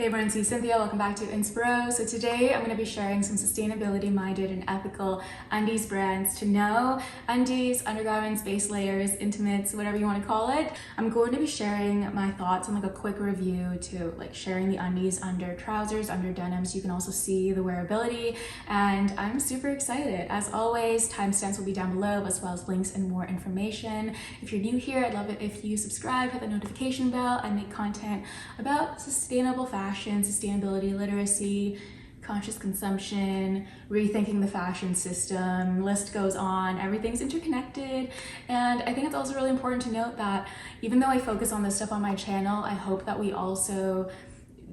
Hey everyone, it's Cynthia. Welcome back to Inspiroue. So today I'm going to be sharing some sustainability-minded and ethical undies brands to know. Undies, undergarments, base layers, intimates, whatever you want to call it. I'm going to be sharing my thoughts on like a quick review to like sharing the undies under trousers, under denim, so you can also see the wearability. And I'm super excited. As always, timestamps will be down below, as well as links and more information. If you're new here, I'd love it if you subscribe, hit the notification bell. I make content about sustainable fashion, sustainability, literacy, conscious consumption, rethinking the fashion system, list goes on. Everything's interconnected. And I think it's also really important to note that even though I focus on this stuff on my channel, I hope that we also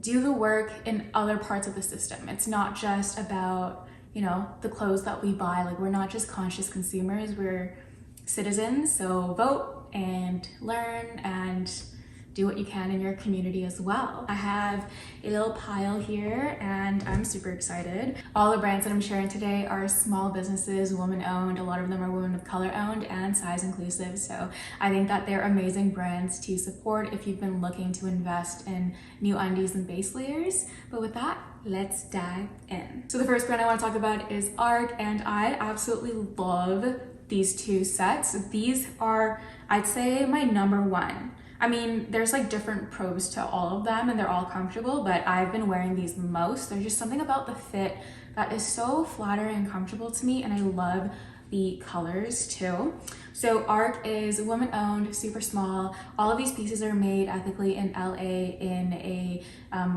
do the work in other parts of the system. It's not just about, you know, the clothes that we buy. Like, we're not just conscious consumers, we're citizens. So vote and learn and do what you can in your community as well. I have a little pile here and I'm super excited. All the brands that I'm sharing today are small businesses, woman-owned. A lot of them are women of color owned and size inclusive. So I think that they're amazing brands to support if you've been looking to invest in new undies and base layers. But with that, let's dive in. So the first brand I want to talk about is ARC, and I absolutely love these two sets. These are, I'd say, my number one. I mean, there's like different pros to all of them and they're all comfortable, but I've been wearing these the most. There's just something about the fit that is so flattering and comfortable to me, and I love the colors too. So ARC is woman owned, super small. All of these pieces are made ethically in LA in a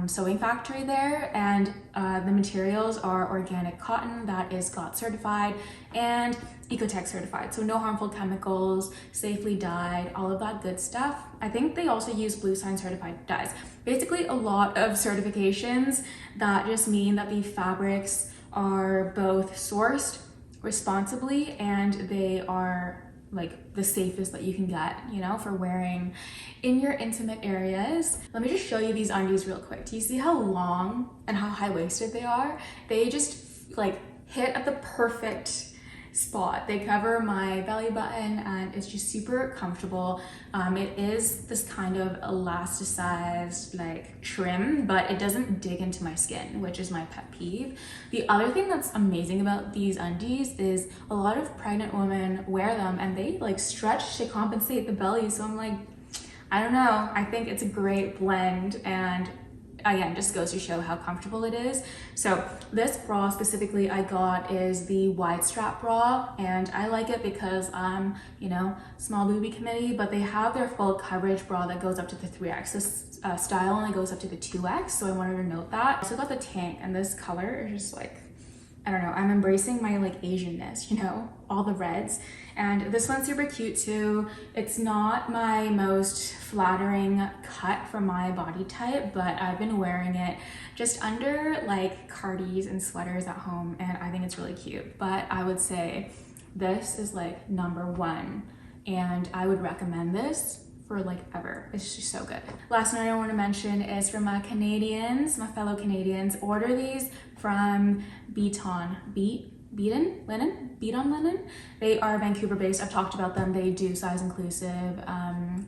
sewing factory there, and the materials are organic cotton that is GOTS certified and Ecotech certified, so no harmful chemicals, safely dyed, all of that good stuff. I think they also use Blue Sign certified dyes. Basically a lot of certifications that just mean that the fabrics are both sourced responsibly and they are like the safest that you can get, you know, for wearing in your intimate areas. Let me just show you these undies real quick. Do you see how long and how high-waisted they are? They just like hit at the perfect spot. They cover my belly button and it's just super comfortable. It is this kind of elasticized like trim, but it doesn't dig into my skin, which is my pet peeve. The other thing that's amazing about these undies is a lot of pregnant women wear them and they like stretch to compensate the belly. So I'm like, I don't know. I think it's a great blend, and again, just goes to show how comfortable it is. So this bra specifically I got is the wide strap bra, and I like it because I'm, you know, small boobie committee, but they have their full coverage bra that goes up to the 3X. This style only goes up to the 2X, so I wanted to note that. I also got the tank, and this color is just like, I don't know, I'm embracing my like Asianness, you know, all the reds. And this one's super cute too. It's not my most flattering cut for my body type, but I've been wearing it just under like cardies and sweaters at home, and I think it's really cute. But I would say this is like number one, and I would recommend this for like ever. It's just so good. Last note I want to mention is for my Canadians, my fellow Canadians, order these from Beaton Linen. They are Vancouver based. I've talked about them. They do size inclusive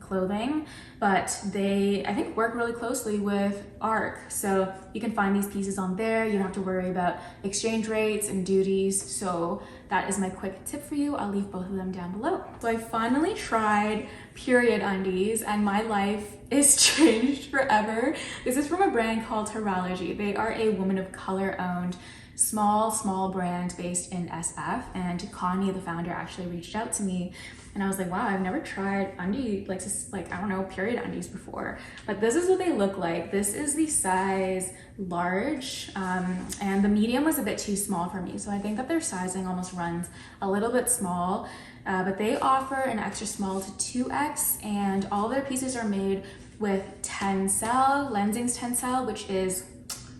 clothing, but they, I think, work really closely with ARC. So you can find these pieces on there. You don't have to worry about exchange rates and duties. So that is my quick tip for you. I'll leave both of them down below. So I finally tried period undies and my life is changed forever. This is from a brand called Heralogie. They are a woman of color owned small brand based in SF, and Connie, the founder, actually reached out to me and I was like, wow, I've never tried undie like I don't know, period undies before, but this is what they look like. This is the size large, and the medium was a bit too small for me, so I think that their sizing almost runs a little bit small, but they offer an extra small to 2X, and all their pieces are made with tencel, Lenzing's tencel, which is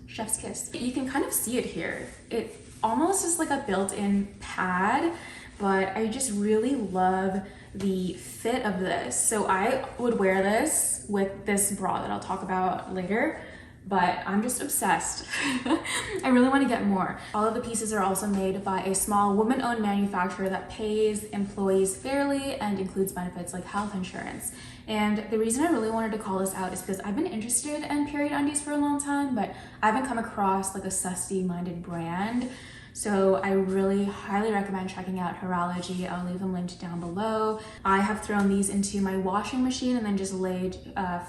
chef's kiss. You can kind of see it here. It almost is like a built-in pad, but I just really love the fit of this. So I would wear this with this bra that I'll talk about later, but I'm just obsessed. I really want to get more. All of the pieces are also made by a small woman-owned manufacturer that pays employees fairly and includes benefits like health insurance. And the reason I really wanted to call this out is because I've been interested in period undies for a long time, but I haven't come across like a sussy-minded brand. So I really highly recommend checking out Heralogie. I'll leave them linked down below. I have thrown these into my washing machine and then just laid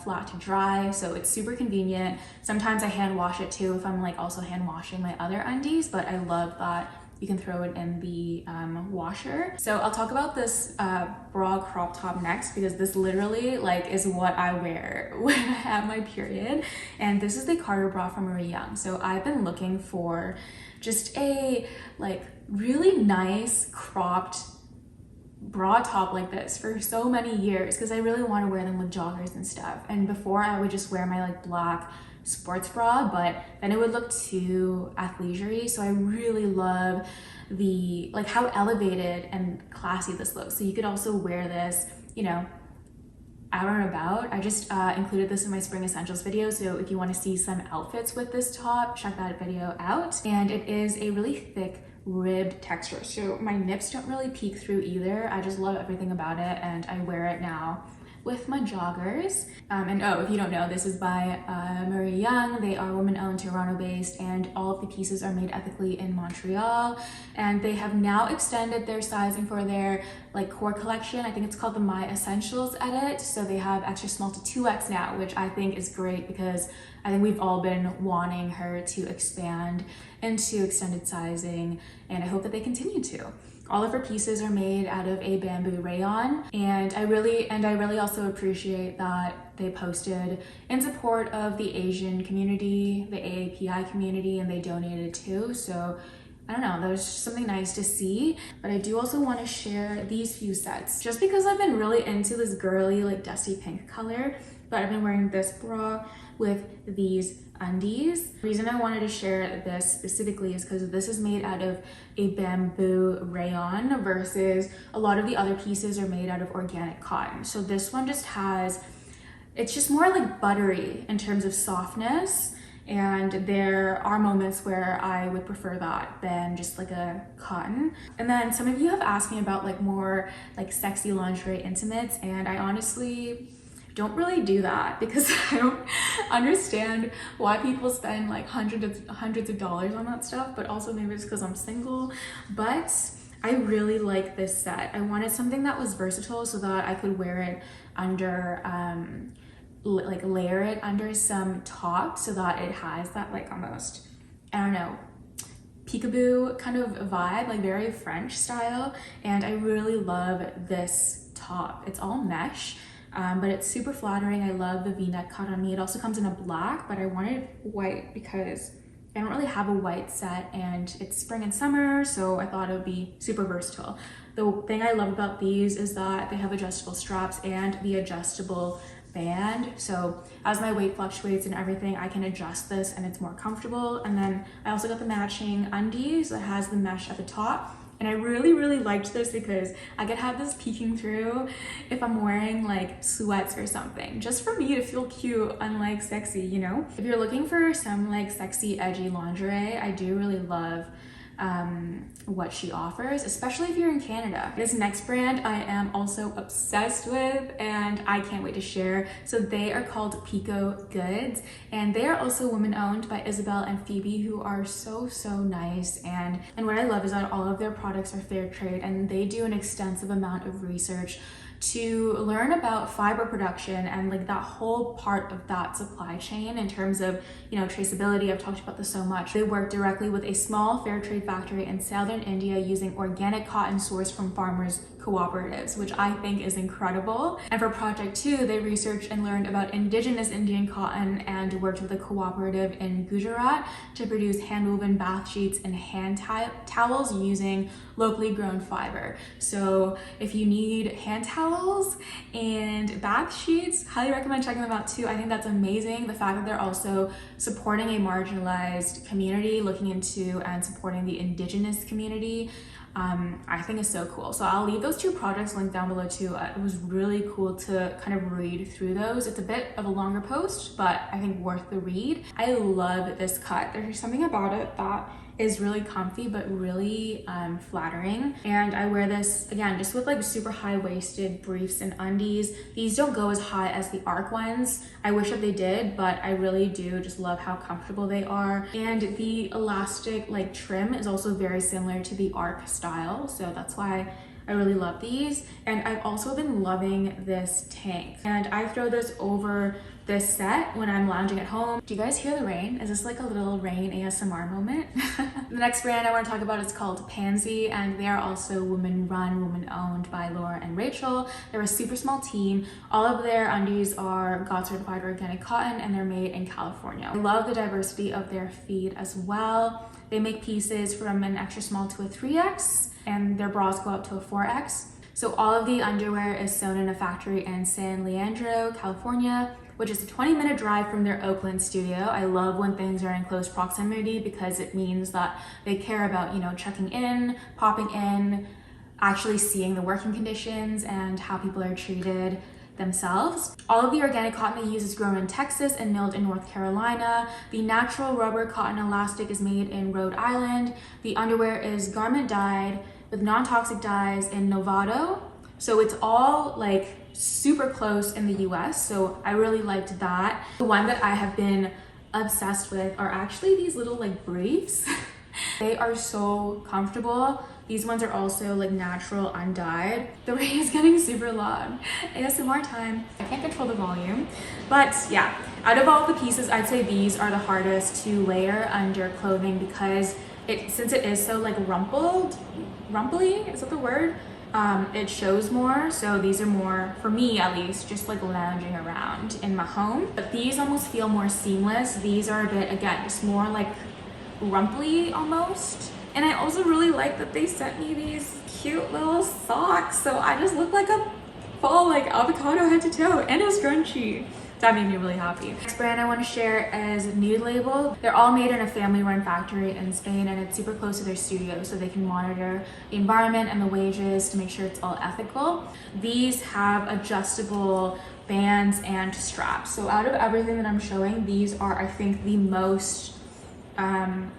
flat to dry. So it's super convenient. Sometimes I hand wash it too if I'm like also hand washing my other undies, but I love that you can throw it in the washer. So I'll talk about this bra crop top next, because this literally like is what I wear when I have my period. And this is the Carter bra from Marie Young. So I've been looking for just a like really nice cropped bra top like this for so many years, because I really want to wear them with joggers and stuff. And before I would just wear my like black sports bra, but then it would look too athleisure-y. So I really love the like how elevated and classy this looks. So you could also wear this, you know, out and about. I just included this in my spring essentials video, so if you want to see some outfits with this top, check that video out. And it is a really thick ribbed texture, so my nips don't really peek through either. I just love everything about it, and I wear it now with my joggers. And oh, if you don't know, this is by Marie Young. They are women-owned, Toronto-based, and all of the pieces are made ethically in Montreal. And they have now extended their sizing for their like core collection. I think it's called the My Essentials edit. So they have extra small to 2X now, which I think is great, because I think we've all been wanting her to expand into extended sizing, and I hope that they continue to. All of her pieces are made out of a bamboo rayon, and I really also appreciate that they posted in support of the Asian community, the AAPI community, and they donated too. So I don't know, that was just something nice to see. But I do also want to share these few sets, just because I've been really into this girly like dusty pink color. But I've been wearing this bra with these undies. The reason I wanted to share this specifically is because this is made out of a bamboo rayon versus a lot of the other pieces are made out of organic cotton. So this one just has, it's just more like buttery in terms of softness, and there are moments where I would prefer that than just like a cotton. And then some of you have asked me about like more like sexy lingerie intimates, and I honestly don't really do that, because I don't understand why people spend like hundreds of dollars on that stuff, but also maybe it's because I'm single. But I really like this set. I wanted something that was versatile so that I could wear it under like layer it under some top, so that it has that like almost, I don't know, peekaboo kind of vibe, like very French style. And I really love this top. It's all mesh. But it's super flattering. I love the V-neck cut on me. It also comes in a black, but I wanted white because I don't really have a white set, and it's spring and summer, so I thought it would be super versatile. The thing I love about these is that they have adjustable straps and the adjustable band. So as my weight fluctuates and everything, I can adjust this and it's more comfortable. And then I also got the matching undies that has the mesh at the top. And I really liked this because I could have this peeking through if I'm wearing like sweats or something, just for me to feel cute and like sexy, you know? If you're looking for some like sexy, edgy lingerie, I do really love what she offers, especially if you're in Canada. This next brand I am also obsessed with, and I can't wait to share. So they are called Pico Goods, and they are also women owned by Isabel and Phoebe, who are so nice. And what I love is that all of their products are fair trade, and they do an extensive amount of research to learn about fiber production and like that whole part of that supply chain in terms of, you know, traceability. I've talked about this so much. They work directly with a small fair trade factory in southern India using organic cotton sourced from farmers cooperatives, which I think is incredible. And for project 2, they researched and learned about indigenous Indian cotton and worked with a cooperative in Gujarat to produce hand-woven bath sheets and hand towels using locally grown fiber. So if you need hand towels and bath sheets, highly recommend checking them out too. I think that's amazing. The fact that they're also supporting a marginalized community, looking into and supporting the indigenous community, I think is so cool. So I'll leave those two projects linked down below too. It was really cool to kind of read through those. It's a bit of a longer post, but I think worth the read. I love this cut. There's something about it that is really comfy but really flattering, and I wear this again just with like super high-waisted briefs and undies. These don't go as high as the arc ones. I wish that they did, but I really do just love how comfortable they are, and the elastic like trim is also very similar to the arc style, so that's why I really love these. And I've also been loving this tank, and I throw this over this set when I'm lounging at home. Do you guys hear the rain? Is this like a little rain ASMR moment? The next brand I want to talk about is called Pansy, and they are also women run, women owned by Laura and Rachel. They're a super small team. All of their undies are God certified organic cotton, and they're made in California. I love the diversity of their feed as well. They make pieces from an extra small to a 3X, and their bras go up to a 4X. So all of the underwear is sewn in a factory in San Leandro, California, which is a 20-minute drive from their Oakland studio. I love when things are in close proximity because it means that they care about, you know, checking in, popping in, actually seeing the working conditions and how people are treated themselves. All of the organic cotton they use is grown in Texas and milled in North Carolina. The natural rubber cotton elastic is made in Rhode Island. The underwear is garment dyed with non-toxic dyes in Novato. So it's all like super close in the US, so I really liked that. The one that I have been obsessed with are actually these little like briefs. They are so comfortable. These ones are also like natural undyed. The rain is getting super loud. ASMR time. I can't control the volume, but yeah, out of all the pieces, I'd say these are the hardest to layer under clothing because since it is so like rumply, is that the word? It shows more, so these are more, for me at least, just like lounging around in my home. But these almost feel more seamless. These are a bit, again, just more like rumply almost. And I also really like that they sent me these cute little socks, so I just look like a full like avocado head to toe, and a scrunchie. That made me really happy. Next brand I want to share is Nude Label. They're all made in a family-run factory in Spain, and it's super close to their studio, so they can monitor the environment and the wages to make sure it's all ethical. These have adjustable bands and straps. So out of everything that I'm showing, these are, I think, the most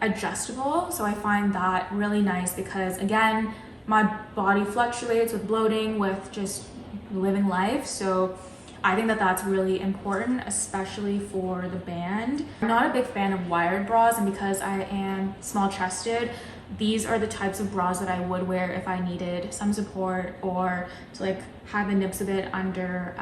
adjustable. So I find that really nice because, again, my body fluctuates with bloating, with just living life. So I think that that's really important, especially for the band. I'm not a big fan of wired bras, and because I am small chested, these are the types of bras that I would wear if I needed some support or to like have the nips a bit under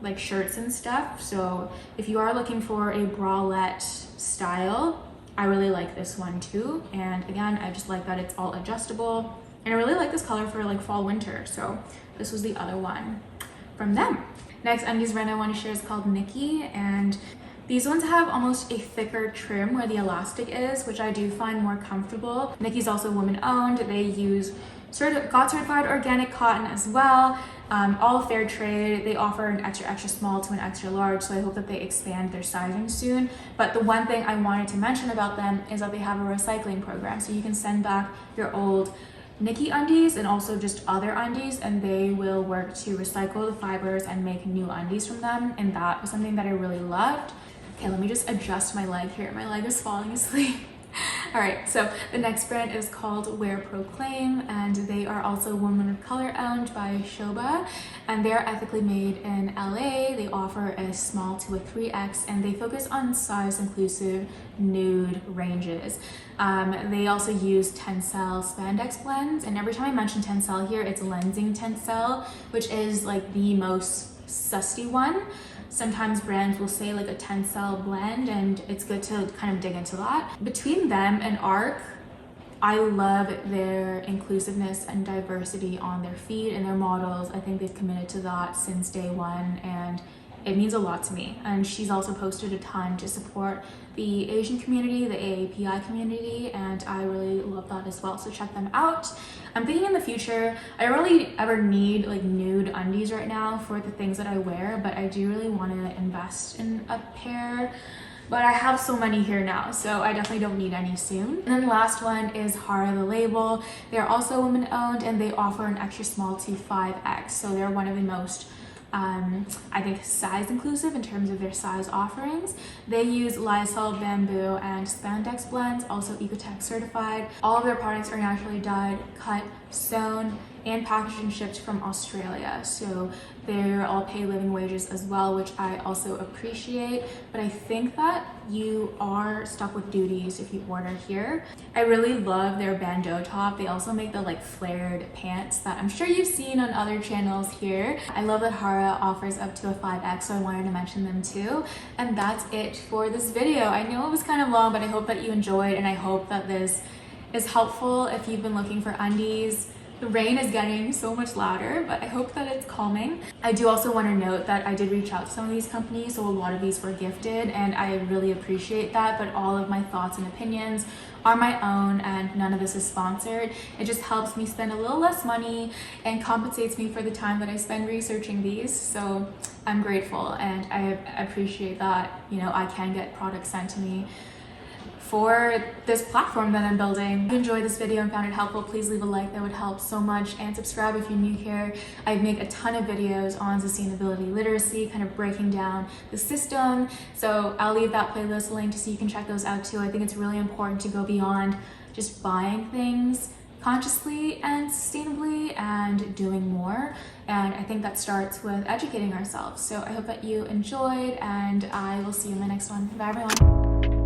like shirts and stuff. So if you are looking for a bralette style, I really like this one too. And again, I just like that it's all adjustable, and I really like this color for like fall winter. So this was the other one from them. Next undies brand I want to share is called Knickey, and these ones have almost a thicker trim where the elastic is, which I do find more comfortable. Knickey's also woman owned. They use God certified organic cotton as well, all fair trade. They offer an extra small to an extra large, so I hope that they expand their sizing soon. But the one thing I wanted to mention about them is that they have a recycling program, so you can send back your old Knickey undies and also just other undies, and they will work to recycle the fibers and make new undies from them, and that was something that I really loved. Okay, let me just adjust my leg here. My leg is falling asleep. All right, so the next brand is called Wear Proclaim, and they are also women of color owned by Shoba, and they're ethically made in LA. They offer a small to a 3X, and they focus on size inclusive nude ranges. They also use Tencel spandex blends, and every time I mention Tencel here, it's lensing Tencel, which is like the most susty one. Sometimes brands will say like a Tencel blend, and it's good to kind of dig into that. Between them and ARC, I love their inclusiveness and diversity on their feed and their models. I think they've committed to that since day one, and it means a lot to me. And she's also posted a ton to support the Asian community, the AAPI community, and I really love that as well, so check them out. I'm thinking in the future, I don't really ever need like nude undies right now for the things that I wear, but I do really want to invest in a pair but I have so many here now, so I definitely don't need any soon. And then the last one is Hara the label. They're also women owned and they offer an extra small to 5X, so they're one of the most I think size inclusive in terms of their size offerings. They use lyocell, bamboo, and spandex blends, also Ecotech certified. All of their products are naturally dyed, cut, sewn, and packaged and shipped from Australia. So they're all pay living wages as well, which I also appreciate. But I think that you are stuck with duties if you order here. I really love their bandeau top. They also make the like flared pants that I'm sure you've seen on other channels here. I love that Hara offers up to a 5X, so I wanted to mention them too. And that's it for this video. I know it was kind of long, but I hope that you enjoyed, and I hope that this is helpful if you've been looking for undies. The rain is getting so much louder, but I hope that it's calming. I do also want to note that I did reach out to some of these companies, so a lot of these were gifted, and I really appreciate that, but all of my thoughts and opinions are my own, and none of this is sponsored. It just helps me spend a little less money and compensates me for the time that I spend researching these, so I'm grateful, and I appreciate that, you know, I can get products sent to me for this platform that I'm building. If you enjoyed this video and found it helpful, please leave a like, that would help so much, and subscribe if you're new here. I make a ton of videos on sustainability literacy, kind of breaking down the system, so I'll leave that playlist linked so you can check those out too. I think it's really important to go beyond just buying things consciously and sustainably and doing more, and I think that starts with educating ourselves. So I hope that you enjoyed, and I will see you in the next one. Bye everyone.